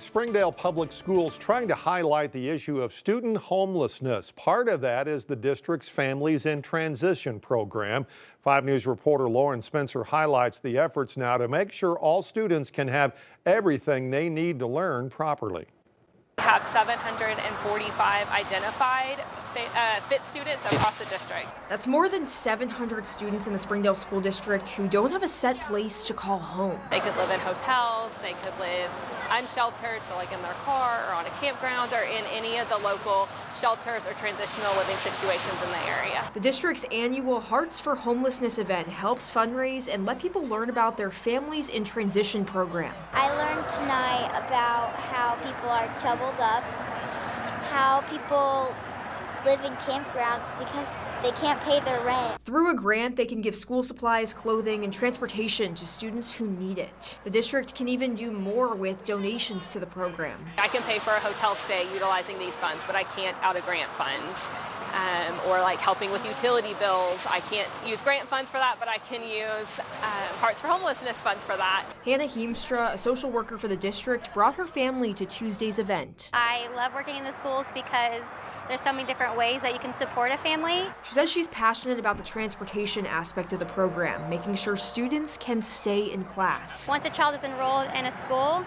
Springdale Public Schools trying to highlight the issue of student homelessness. Part of that is the district's Families in Transition program. 5 News reporter Lauren Spencer highlights the efforts now to make sure all students can have everything they need to learn properly. We have 745 identified fit students across the district. That's more than 700 students in the Springdale School District who don't have a set place to call home. They could live in hotels, they could live unsheltered, so like in their car or on a campground or in any of the local shelters or transitional living situations in the area. The district's annual Hearts for Homelessness event helps fundraise and let people learn about their Families in Transition program. I learned tonight about how people are doubled up, how people live in campgrounds because they can't pay their rent. Through a grant, they can give school supplies, clothing, and transportation to students who need it. The district can even do more with donations to the program. I can pay for a hotel stay utilizing these funds, but I can't out of grant funds. Or like helping with utility bills. I can't use grant funds for that, but I can use Hearts for Homelessness funds for that. Hannah Heemstra, a social worker for the district, brought her family to Tuesday's event. I love working in the schools because there's so many different ways that you can support a family. She says she's passionate about the transportation aspect of the program, making sure students can stay in class. Once a child is enrolled in a school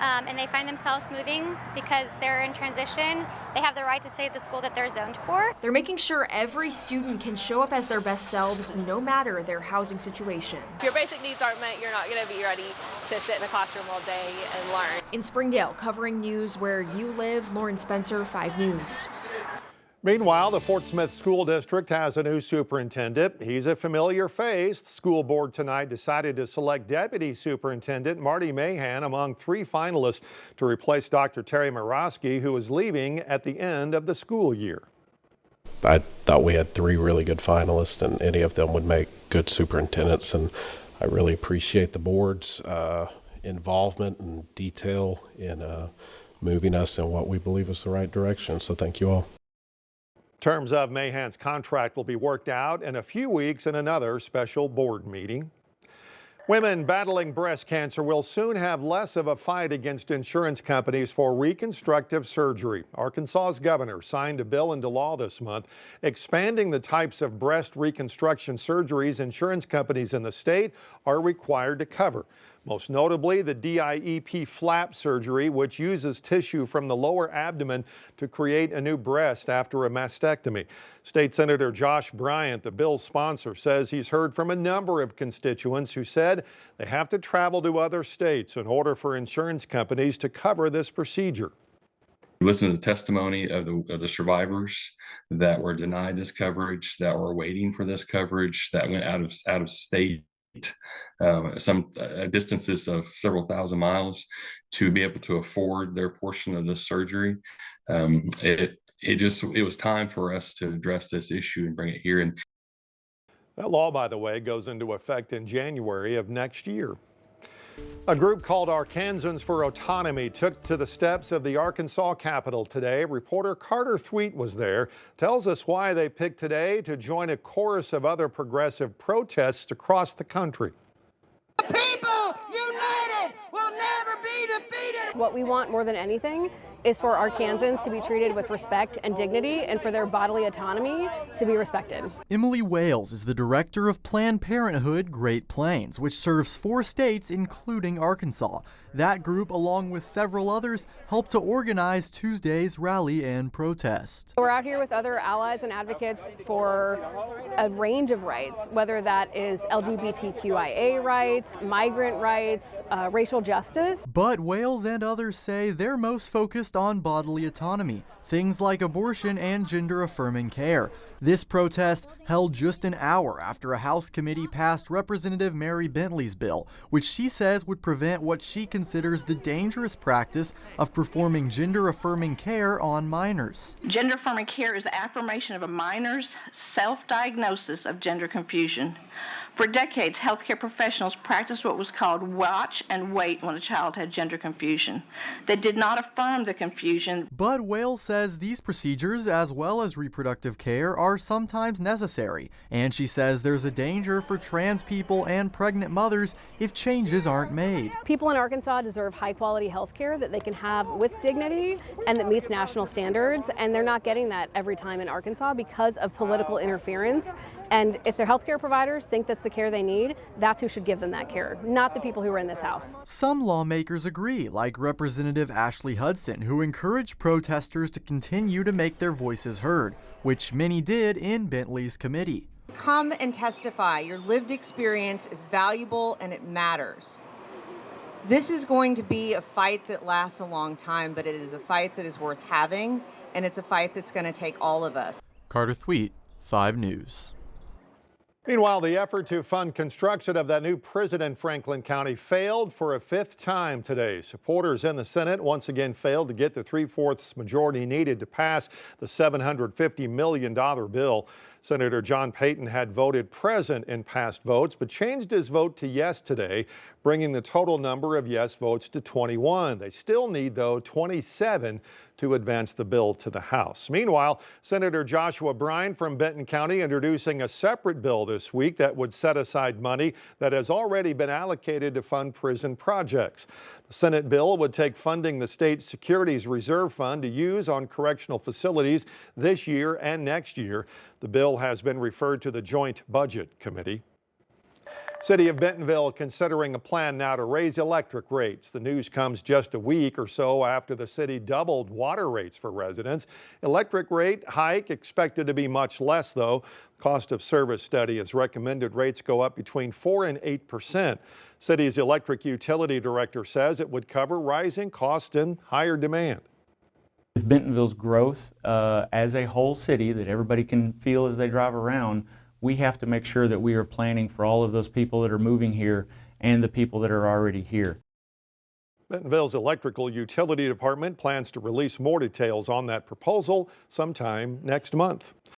and they find themselves moving because they're in transition, they have the right to stay at the school that they're zoned for. They're making sure every student can show up as their best selves, no matter their housing situation. If your basic needs aren't met, you're not going to be ready to sit in a classroom all day and learn. In Springdale, covering news where you live, Lauren Spencer, 5 News. Meanwhile, the Fort Smith School District has a new superintendent. He's a familiar face. The school board tonight decided to select Deputy Superintendent Marty Mahan among 3 finalists to replace Dr. Terry Morosky, who is leaving at the end of the school year. I thought we had 3 really good finalists, and any of them would make good superintendents, and I really appreciate the board's involvement and detail in moving us in what we believe is the right direction, so thank you all. Terms of Mahan's contract will be worked out in a few weeks in another special board meeting. Women battling breast cancer will soon have less of a fight against insurance companies for reconstructive surgery. Arkansas's governor signed a bill into law this month expanding the types of breast reconstruction surgeries insurance companies in the state are required to cover. Most notably, the DIEP flap surgery, which uses tissue from the lower abdomen to create a new breast after a mastectomy. State Senator Josh Bryant, the bill's sponsor, says he's heard from a number of constituents who said they have to travel to other states in order for insurance companies to cover this procedure. Listen to the testimony of the survivors that were denied this coverage, that were waiting for this coverage, that went out of state. Some distances of several thousand miles to be able to afford their portion of this surgery. It was time for us to address this issue and bring it here. And that law, by the way, goes into effect in January of next year. A group called Arkansans for Autonomy took to the steps of the Arkansas Capitol today. Reporter Carter Thweet was there, tells us why they picked today to join a chorus of other progressive protests across the country. The people united will never be defeated. What we want more than anything is for Arkansans to be treated with respect and dignity and for their bodily autonomy to be respected. Emily Wales is the director of Planned Parenthood Great Plains, which serves 4 states, including Arkansas. That group, along with several others, helped to organize Tuesday's rally and protest. We're out here with other allies and advocates for a range of rights, whether that is LGBTQIA rights, migrant rights, racial justice. But Wales and others say they're most focused on bodily autonomy, things like abortion and gender-affirming care. This protest held just an hour after a House committee passed Representative Mary Bentley's bill, which she says would prevent what she considers the dangerous practice of performing gender-affirming care on minors. Gender-affirming care is the affirmation of a minor's self-diagnosis of gender confusion. For decades, healthcare professionals practiced what was called watch and wait when a child had gender confusion. They did not affirm the confusion. But Wales says these procedures, as well as reproductive care, are sometimes necessary. And she says there's a danger for trans people and pregnant mothers if changes aren't made. People in Arkansas deserve high-quality health care that they can have with dignity and that meets national standards, and they're not getting that every time in Arkansas because of political interference. And if their healthcare providers think that's the care they need, that's who should give them that care, not the people who are in this House. Some lawmakers agree, like Representative Ashley Hudson, who encouraged protesters to continue to make their voices heard, which many did in Bentley's committee. Come and testify. Your lived experience is valuable and it matters. This is going to be a fight that lasts a long time, but it is a fight that is worth having, and it's a fight that's going to take all of us. Carter Thweet, 5 News. Meanwhile, the effort to fund construction of that new prison in Franklin County failed for a 5th time today. Supporters in the Senate once again failed to get the 3/4 majority needed to pass the $750 million bill. Senator John Payton had voted present in past votes, but changed his vote to yes today, bringing the total number of yes votes to 21. They still need, though, 27 to advance the bill to the House. Meanwhile, Senator Joshua Brine from Benton County introducing a separate bill this week that would set aside money that has already been allocated to fund prison projects. The Senate bill would take funding the state Securities Reserve Fund to use on correctional facilities this year and next year. The bill has been referred to the Joint Budget Committee. City of Bentonville considering a plan now to raise electric rates. The news comes just a week or so after the city doubled water rates for residents. Electric rate hike expected to be much less, though. Cost of service study has recommended rates go up between 4% and 8%. City's electric utility director says it would cover rising costs and higher demand. With Bentonville's growth as a whole city that everybody can feel as they drive around, we have to make sure that we are planning for all of those people that are moving here and the people that are already here. Bentonville's electrical utility department plans to release more details on that proposal sometime next month.